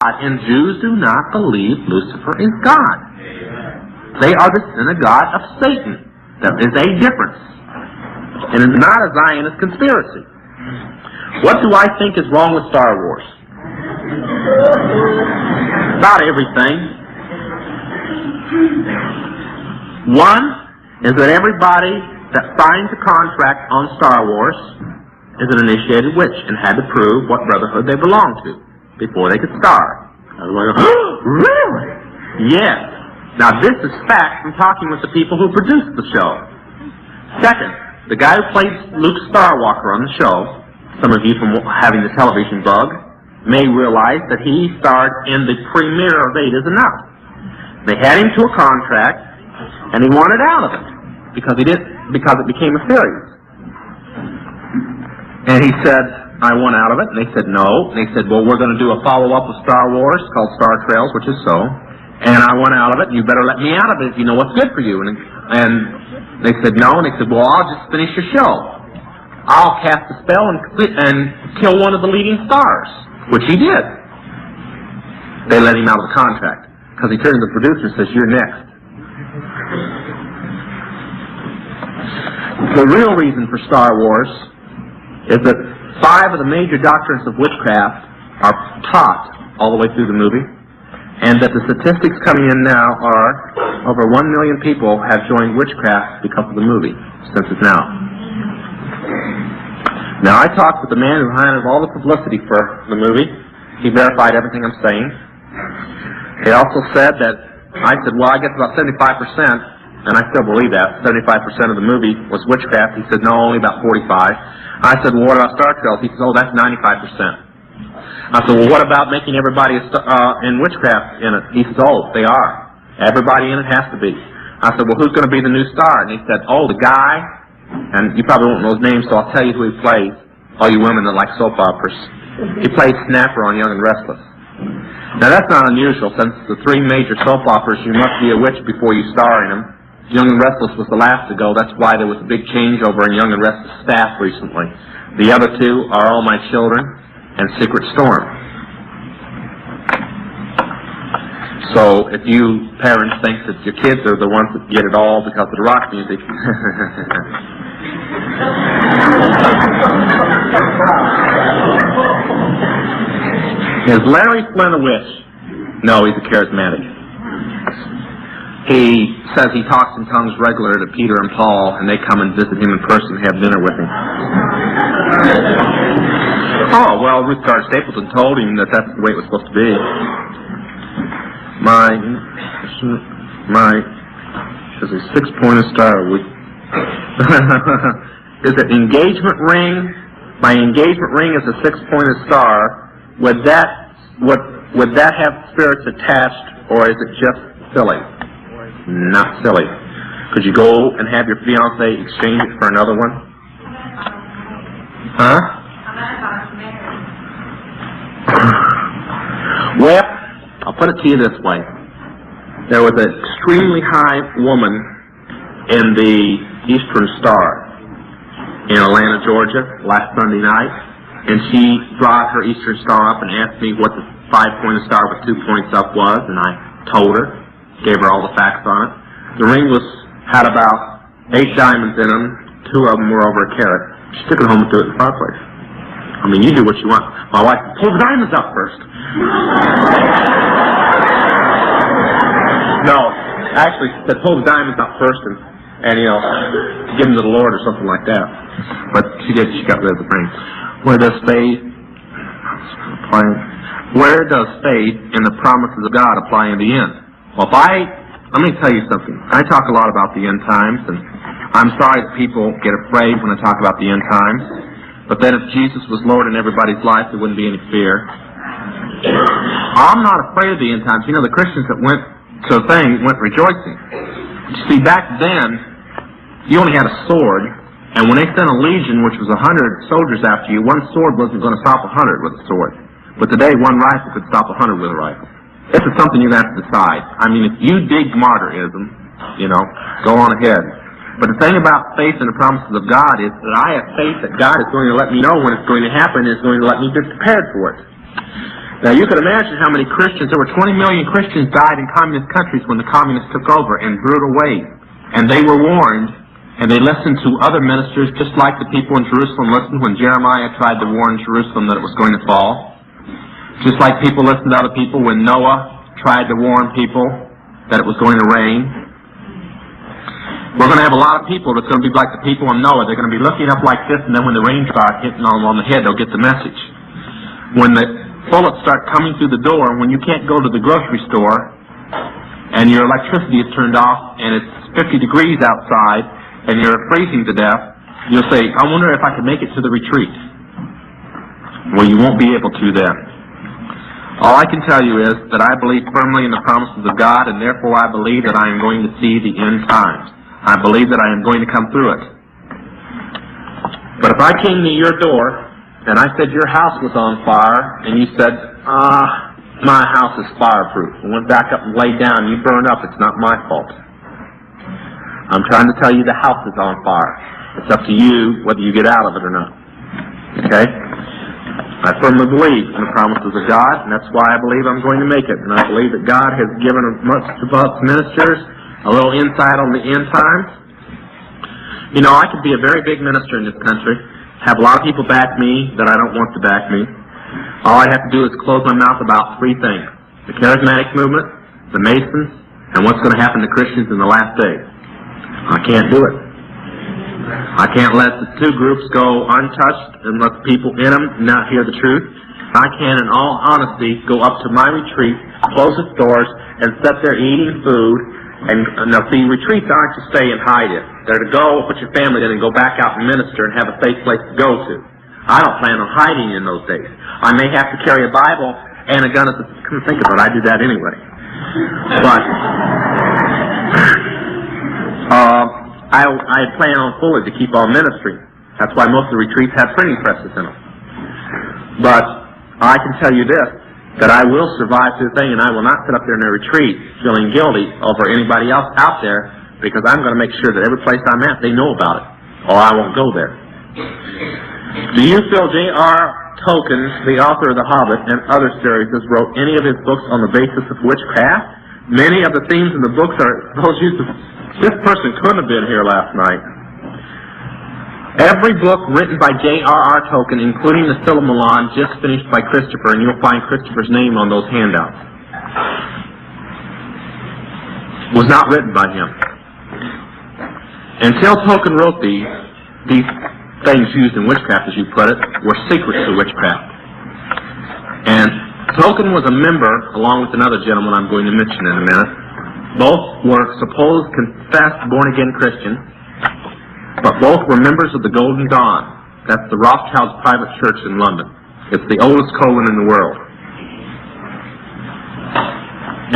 And Jews do not believe Lucifer is God. They are the synagogue of Satan. There is a difference. And it's not a Zionist conspiracy. What do I think is wrong with Star Wars? About everything. One is that everybody that signed the contract on Star Wars is an initiated witch and had to prove what brotherhood they belonged to before they could star. Everybody goes, oh, really? Yes. Now this is fact from talking with the people who produced the show. Second, the guy who played Luke Skywalker on the show, some of you from having the television bug, may realize that he starred in the premiere of 8 is Enough. They had him to a contract, and he wanted out of it because it became a series. And he said, I want out of it. And they said, no. And they said, well, we're going to do a follow-up of Star Wars called Star Trails, which is so. And I want out of it, and you better let me out of it if you know what's good for you. And they said, no. And they said, well, I'll just finish your show. I'll cast a spell and kill one of the leading stars, which he did. They let him out of the contract because he turned to the producer and says, you're next. The real reason for Star Wars is that 5 of the major doctrines of witchcraft are taught all the way through the movie, and that the statistics coming in now are over 1 million people have joined witchcraft because of the movie, since it's now. Now, I talked with the man who handled all the publicity for the movie. He verified everything I'm saying. He also said that, I said, well, I guess about 75%, and I still believe that, 75% of the movie was witchcraft. He said, no, only about 45. I said, well, what about Star Trails? He said, oh, that's 95%. I said, well, what about making everybody in witchcraft in it? He said, oh, they are. Everybody in it has to be. I said, well, who's going to be the new star? And he said, oh, the guy, and you probably won't know his name, so I'll tell you who he plays, all you women that like soap operas. He played Snapper on Young and Restless. Now, that's not unusual, since the 3 major soap operas, you must be a witch before you star in them. Young and Restless was the last to go. That's why there was a big changeover in Young and Restless staff recently. The other 2 are All My Children and Secret Storm. So if you parents think that your kids are the ones that get it all because of the rock music, is Larry Flynn a witch? No, he's a charismatic. He says he talks in tongues regular to Peter and Paul, and they come and visit him in person and have dinner with him. Oh, well, Ruth Gardner Stapleton told him that that's the way it was supposed to be. Is a 6-pointed star. Is it engagement ring? My engagement ring is a 6-pointed star. Would that have spirits attached, or is it just silly? Not silly. Could you go and have your fiancé exchange it for another one? Huh? Well, I'll put it to you this way. There was an extremely high woman in the Eastern Star in Atlanta, Georgia, last Sunday night, and she brought her Eastern Star up and asked me what the 5-pointed star with 2 points up was, and I told her. Gave her all the facts on it. The ring had about 8 diamonds in them. 2 of them were over a carat. She took it home and threw it in the fireplace. I mean, you do what you want. My wife said, pull the diamonds out first. No, actually, she said, pull the diamonds out first and you know, give them to the Lord or something like that. But she did. She got rid of the ring. Where does faith in the promises of God apply in the end? Well, let me tell you something. I talk a lot about the end times, and I'm sorry that people get afraid when I talk about the end times. But then if Jesus was Lord in everybody's life, there wouldn't be any fear. I'm not afraid of the end times. You know, the Christians that went to a thing went rejoicing. You see, back then, you only had a sword, and when they sent a legion, which was 100 soldiers after you, one sword wasn't going to stop 100 with a sword. But today, one rifle could stop 100 with a rifle. This is something you have to decide. I mean, if you dig martyrism, you know, go on ahead. But the thing about faith in the promises of God is that I have faith that God is going to let me know when it's going to happen and is going to let me be prepared for it. Now you can imagine how many Christians, there were 20 million Christians died in communist countries when the communists took over in brutal ways. And they were warned, and they listened to other ministers, just like the people in Jerusalem listened when Jeremiah tried to warn Jerusalem that it was going to fall. Just like people listened to other people when Noah tried to warn people that it was going to rain. We're going to have a lot of people that's going to be like the people in Noah. They're going to be looking up like this, and then when the rain starts hitting them on the head, they'll get the message. When the bullets start coming through the door, when you can't go to the grocery store, and your electricity is turned off, and it's 50 degrees outside, and you're freezing to death, you'll say, I wonder if I can make it to the retreat. Well, you won't be able to then. All I can tell you is that I believe firmly in the promises of God, and therefore I believe that I am going to see the end times. I believe that I am going to come through it. But if I came to your door, and I said your house was on fire, and you said, my house is fireproof, and went back up and laid down, and you burned up, it's not my fault. I'm trying to tell you the house is on fire. It's up to you whether you get out of it or not. Okay? I firmly believe in the promises of God, and that's why I believe I'm going to make it. And I believe that God has given much of us ministers a little insight on the end times. You know, I could be a very big minister in this country, have a lot of people back me that I don't want to back me. All I have to do is close my mouth about three things: the charismatic movement, the Masons, and what's going to happen to Christians in the last days. I can't do it. I can't let the two groups go untouched and let the people in them not hear the truth. I can, in all honesty, go up to my retreat, close its doors, and sit there eating food. And now, see, retreats aren't to stay and hide it. They're to go, put your family in, and go back out and minister and have a safe place to go to. I don't plan on hiding in those days. I may have to carry a Bible and a gun at the... Come think of it, I do that anyway. But... I plan on fully to keep on ministering. That's why most of the retreats have printing presses in them. But I can tell you this, that I will survive through the thing, and I will not sit up there in a retreat feeling guilty over anybody else out there, because I'm going to make sure that every place I'm at, they know about it, or I won't go there. Do you feel J.R. Tolkien, the author of The Hobbit and other series, wrote any of his books on the basis of witchcraft? Many of the themes in the books are those used to... This person couldn't have been here last night. Every book written by J.R.R. Tolkien, including the Silmarillion, just finished by Christopher, and you'll find Christopher's name on those handouts, was not written by him. Until Tolkien wrote these things used in witchcraft, as you put it, were secrets to witchcraft. And Tolkien was a member, along with another gentleman I'm going to mention in a minute. Both were supposed confessed born-again Christians, but both were members of the Golden Dawn. That's the Rothschilds' private church in London. It's the oldest coven in the world.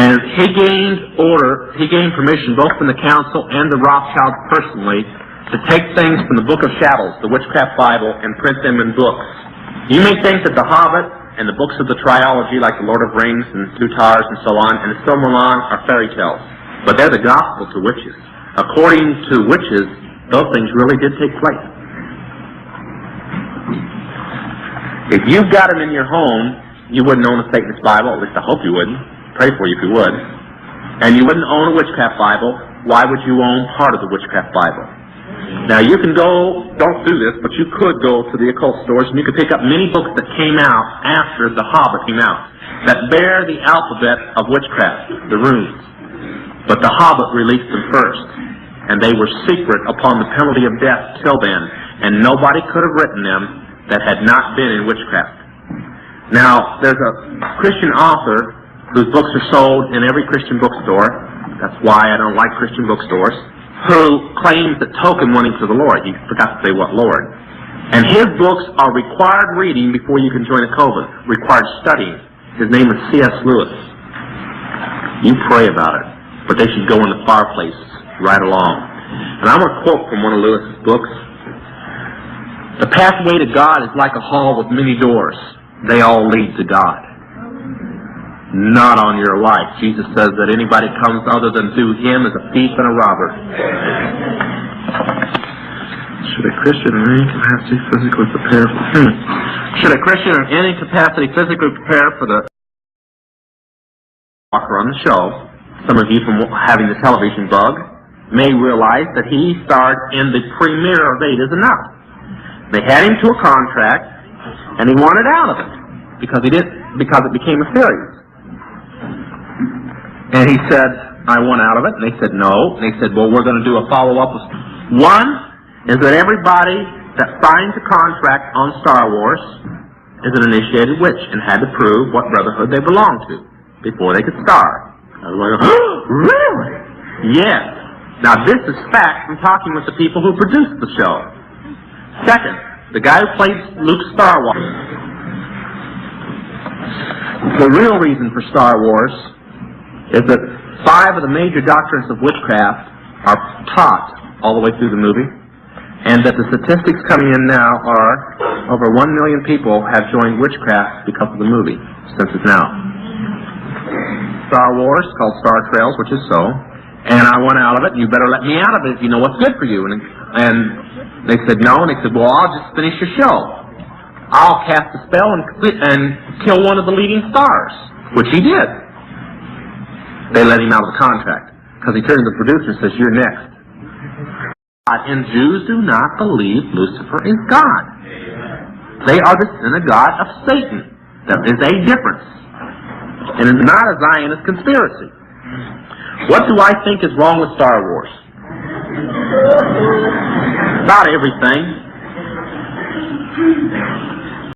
And he gained permission both from the council and the Rothschilds personally to take things from the Book of Shadows, the Witchcraft Bible, and print them in books. You may think that The Hobbit and the books of the trilogy, like The Lord of Rings and Two Towers and so on, and the Silmarillion are fairy tales. But they're the gospel to witches. According to witches, those things really did take place. If you've got them in your home, you wouldn't own a Satanist Bible. At least I hope you wouldn't. Pray for you if you would. And you wouldn't own a witchcraft Bible. Why would you own part of the witchcraft Bible? Now you can go, don't do this, but you could go to the occult stores and you could pick up many books that came out after The Hobbit came out that bear the alphabet of witchcraft, the runes. But The Hobbit released them first, and they were secret upon the penalty of death till then, and nobody could have written them that had not been in witchcraft. Now, there's a Christian author whose books are sold in every Christian bookstore. That's why I don't like Christian bookstores. Who claims that Tolkien went into the Lord. He forgot to say what Lord. And his books are required reading before you can join a coven. Required studying. His name is C.S. Lewis. You pray about it. But they should go in the fireplace right along. And I'm going to quote from one of Lewis's books. The pathway to God is like a hall with many doors. They all lead to God. Not on your life. Jesus says that anybody comes other than through him is a thief and a robber. Should a Christian in any capacity physically prepare for... Should a Christian in any capacity physically prepare for the Walker on the show, some of you from having the television bug may realize that he starred in the premiere of 8 is Enough. They had him to a contract, and he wanted out of it because it became a series. And he said, I want out of it. And they said, no. And they said, well, we're going to do a follow-up. One is that everybody that signed the contract on Star Wars is an initiated witch and had to prove what brotherhood they belonged to before they could star. Everybody goes, oh, really? Yes. Now, this is fact from talking with the people who produced the show. Second, the guy who played Luke Skywalker. The real reason for Star Wars is that 5 of the major doctrines of witchcraft are taught all the way through the movie, and that the statistics coming in now are over 1 million people have joined witchcraft because of the movie, since it's now. Star Wars, called Star Trails, which is so, and I want out of it, and you better let me out of it if you know what's good for you. And they said no, and they said, well, I'll just finish your show. I'll cast a spell and kill one of the leading stars, which he did. They let him out of the contract, because he turned to the producer and says, you're next. And Jews do not believe Lucifer is God. They are the synagogue of Satan. There is a difference. And it's not a Zionist conspiracy. What do I think is wrong with Star Wars? About everything.